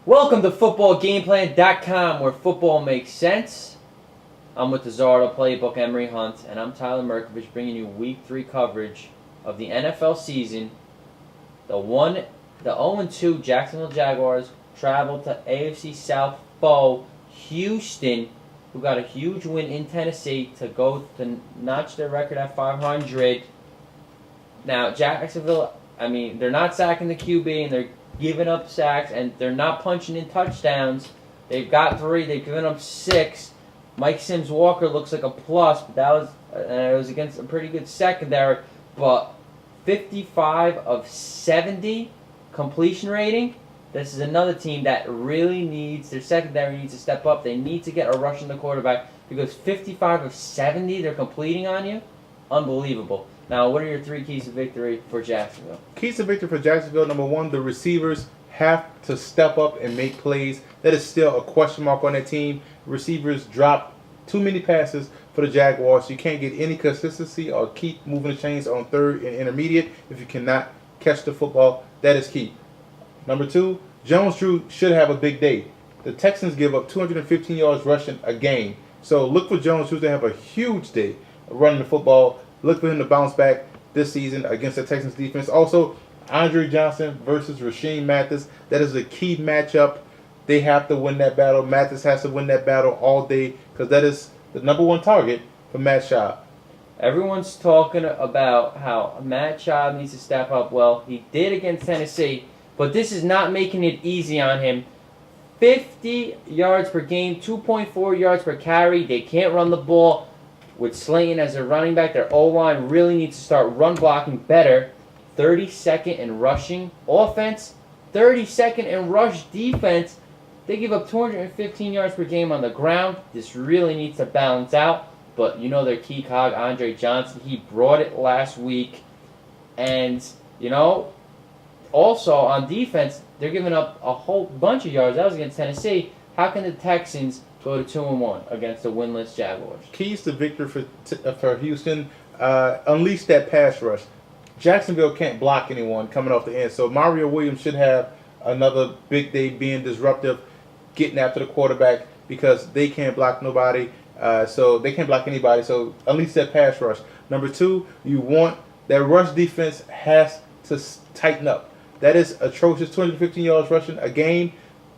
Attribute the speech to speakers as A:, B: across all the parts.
A: Welcome to footballgameplan.com, where football makes sense. I'm with the Czar of the Playbook, Emery Hunt, and I'm Tyler Merkovich, bringing you Week 3 coverage of the NFL season. The 0-2 Jacksonville Jaguars traveled to AFC South foe Houston, who got a huge win in Tennessee to go to notch their record at 500. Now, Jacksonville, they're not sacking the QB, and they're giving up sacks, and they're not punching in touchdowns. They've got 3. They've given up 6. Mike Sims-Walker looks like a plus, but it was against a pretty good secondary. But 55 of 70 completion rating. This is another team that really needs, their secondary needs to step up. They need to get a rush on the quarterback, because 55 of 70 they're completing on you. Unbelievable. Now, what are your 3 keys to victory for Jacksonville?
B: Keys to victory for Jacksonville: number 1, the receivers have to step up and make plays. That is still a question mark on that team. Receivers drop too many passes for the Jaguars. You can't get any consistency or keep moving the chains on third and intermediate if you cannot catch the football. That is key. Number 2, Jones-Drew should have a big day. The Texans give up 215 yards rushing a game. So look for Jones-Drew to have a huge day running the football. Look for him to bounce back this season against the Texans defense. Also, Andre Johnson versus Rasheem Mathis. That is a key matchup. They have to win that battle. Mathis has to win that battle all day, because that is the number 1 target for Matt Schaub.
A: Everyone's talking about how Matt Schaub needs to step up. Well, he did against Tennessee, but this is not making it easy on him. 50 yards per game, 2.4 yards per carry. They can't run the ball. With Slayton as a running back, their O-line really needs to start run blocking better. 32nd in rushing offense, 32nd in rush defense. They give up 215 yards per game on the ground. This really needs to balance out. But you know their key cog, Andre Johnson, he brought it last week. And, also on defense, they're giving up a whole bunch of yards. That was against Tennessee. How can the Texans go to 2-1 against the winless Jaguars?
B: Keys to victory for Houston: unleash that pass rush. Jacksonville can't block anyone coming off the end, so Mario Williams should have another big day, being disruptive, getting after the quarterback, because they can't block nobody. So they can't block anybody. So unleash that pass rush. Number 2, you want that rush defense has to tighten up. That is atrocious. 215 yards rushing a game.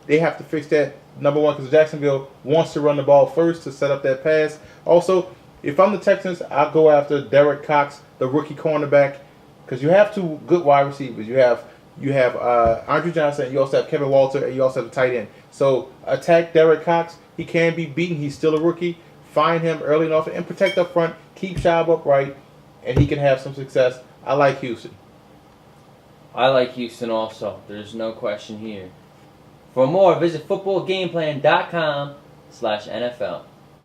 B: They have to fix that. Number 1, because Jacksonville wants to run the ball first to set up that pass. Also, if I'm the Texans, I'll go after Derrick Cox, the rookie cornerback, because you have 2 good wide receivers. You have Andre Johnson, and you also have Kevin Walter, and you also have a tight end. So attack Derrick Cox. He can be beaten. He's still a rookie. Find him early enough and protect up front. Keep Schaub upright, and he can have some success. I like Houston.
A: I like Houston also. There's no question here. For more, visit footballgameplan.com/NFL.